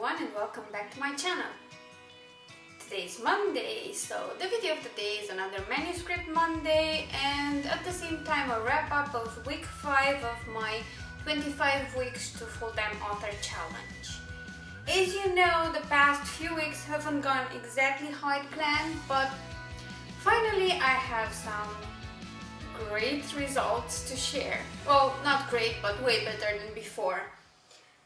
everyone and welcome back to my channel. Today is Monday, so the video of the day is another Manuscript Monday and at the same time a wrap up of week 5 of my 25 weeks to full-time author challenge. As you know, the past few weeks haven't gone exactly how I planned, but finally I have some great results to share. Well, not great, but way better than before.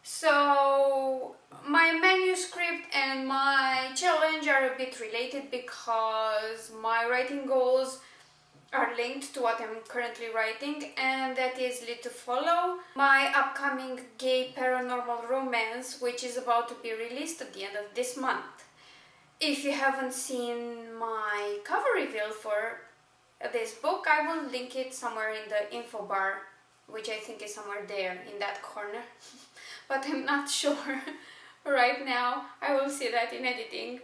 So my manuscript and my challenge are a bit related because my writing goals are linked to what I'm currently writing, and that is Lit to Follow, my upcoming gay paranormal romance, which is about to be released at the end of this month. If you haven't seen my cover reveal for this book, I will link it somewhere in the info bar, which I think is somewhere there in that corner. But I'm not sure right now. I will see that in editing.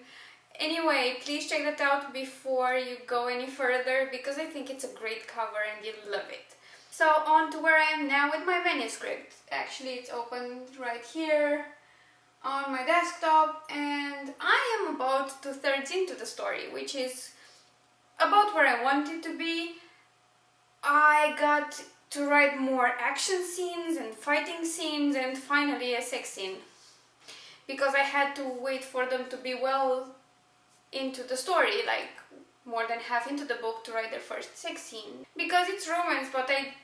Anyway, please check that out before you go any further because I think it's a great cover and you'll love it. So on to where I am now with my manuscript. Actually, it's open right here on my desktop and I am about 2/3 into the story, which is about where I want it to be. I got to write more action scenes and fighting scenes and finally a sex scene, because I had to wait for them to be well into the story, like more than half into the book, to write their first sex scene. Because it's romance, but I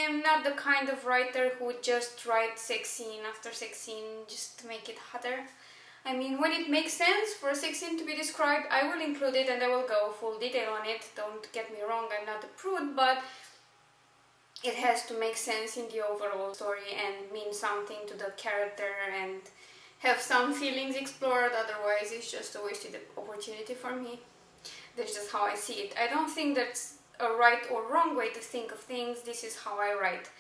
am not the kind of writer who would just write sex scene after sex scene just to make it hotter. I mean, when it makes sense for a sex scene to be described, I will include it and I will go full detail on it. Don't get me wrong, I'm not a prude, but it has to make sense in the overall story and mean something to the character and have some feelings explored, otherwise it's just a wasted opportunity for me. That's just how I see it. I don't think that's a right or wrong way to think of things, this is how I write.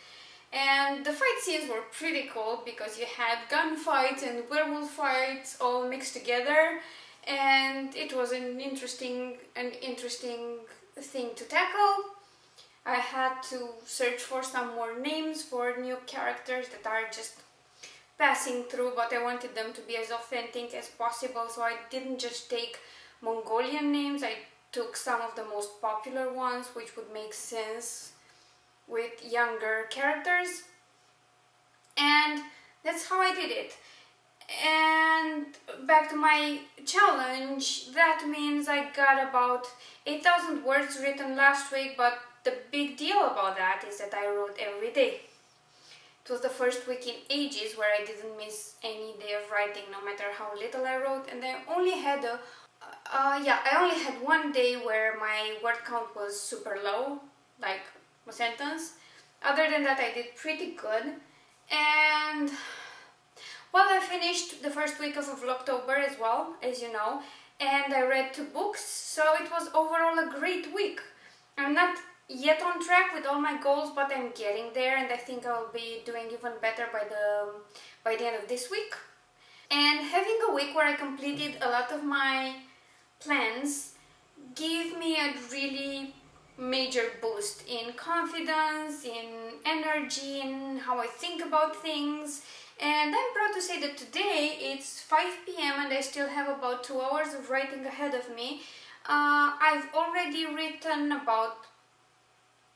And the fight scenes were pretty cool because you had gunfights and werewolf fights all mixed together, and it was an interesting thing to tackle. I had to search for some more names for new characters that are just passing through, but I wanted them to be as authentic as possible, so I didn't just take Mongolian names, I took some of the most popular ones which would make sense with younger characters, and that's how I did it. And back to my challenge, that means I got about 8,000 words written last week, but the big deal about that is that I wrote every day. It was the first week in ages where I didn't miss any day of writing, no matter how little I wrote, and I only had I only had one day where my word count was super low, like a sentence. Other than that, I did pretty good. And well, I finished the first week of October as well, as you know, and I read 2 books, so it was overall a great week. I'm not yet on track with all my goals, but I'm getting there, and I think I'll be doing even better by the end of this week. And having a week where I completed a lot of my plans gave me a really major boost in confidence, in energy, in how I think about things. And I'm proud to say that today it's 5 p.m. and I still have about 2 hours of writing ahead of me. I've already written about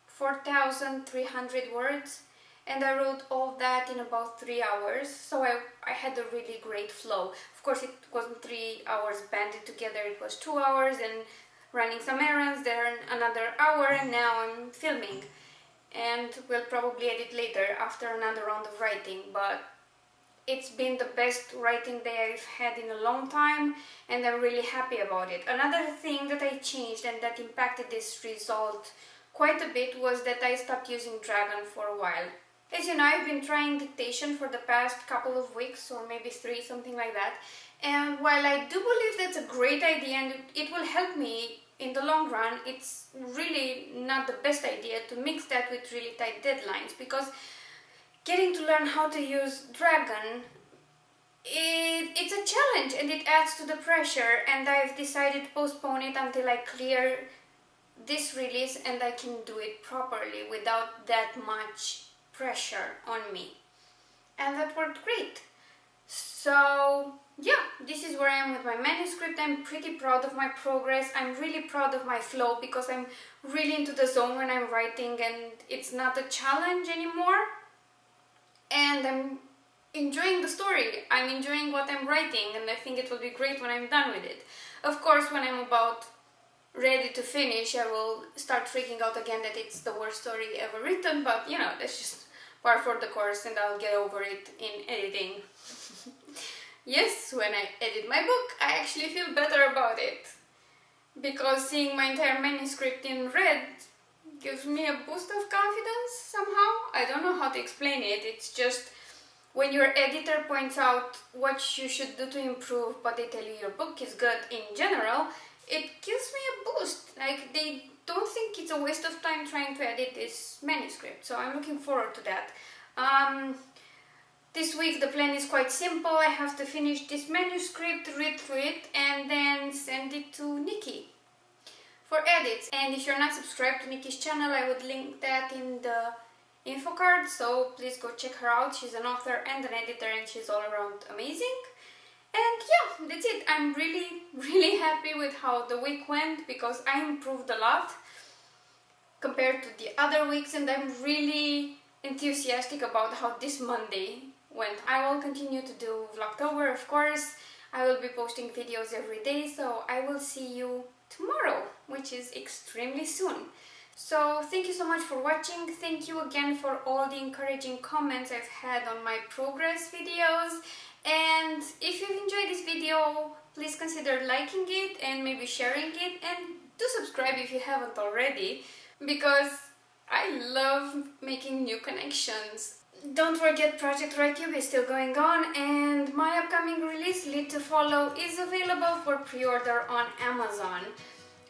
4,300 words and I wrote all that in about 3 hours, so I had a really great flow. Of course, it wasn't 3 hours banded together, it was 2 hours and running some errands, then another hour, and now I'm filming. And we'll probably edit later after another round of writing, but it's been the best writing day I've had in a long time and I'm really happy about it. Another thing that I changed and that impacted this result quite a bit was that I stopped using Dragon for a while. As you know, I've been trying dictation for the past couple of weeks, or maybe 3, something like that. And while I do believe that's a great idea and it will help me in the long run, it's really not the best idea to mix that with really tight deadlines, because getting to learn how to use Dragon, it's a challenge and it adds to the pressure, and I've decided to postpone it until I clear this release and I can do it properly without that much pressure on me. And that worked great. So yeah, this is where I am with my manuscript. I'm pretty proud of my progress. I'm really proud of my flow because I'm really into the zone when I'm writing and it's not a challenge anymore. And I'm enjoying the story. I'm enjoying what I'm writing and I think it will be great when I'm done with it. Of course, when I'm about ready to finish, I will start freaking out again that it's the worst story ever written, but you know, that's just par for the course and I'll get over it in editing. Yes, when I edit my book, I actually feel better about it. Because seeing my entire manuscript in red gives me a boost of confidence somehow. I don't know how to explain it. It's just when your editor points out what you should do to improve, but they tell you your book is good in general, it gives me a boost. Like, they don't think it's a waste of time trying to edit this manuscript. So I'm looking forward to that. This week the plan is quite simple. I have to finish this manuscript, read through it, and then send it to Nikki for edits. And if you're not subscribed to Nikki's channel, I would link that in the info card, so please go check her out. She's an author and an editor and she's all around amazing. And yeah, that's it. I'm really happy with how the week went because I improved a lot compared to the other weeks and I'm really enthusiastic about how this Monday went. I will continue to do Vlogtober, of course. I will be posting videos every day, so I will see you tomorrow, which is extremely soon. So thank you so much for watching. Thank you again for all the encouraging comments I've had on my progress videos. And if you've enjoyed this video, please consider liking it and maybe sharing it, and do subscribe if you haven't already, because I love making new connections. Don't forget, Project RightTube is still going on and my upcoming release, Lead to Follow, is available for pre-order on Amazon.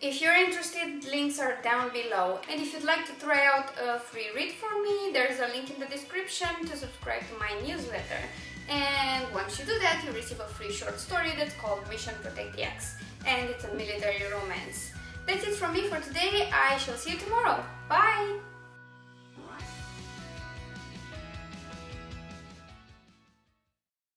If you're interested, links are down below. And if you'd like to try out a free read from me, there's a link in the description to subscribe to my newsletter. And once you do that, you receive a free short story that's called Mission Protect the X, and it's a military romance. That's it from me for today. I shall see you tomorrow. Bye!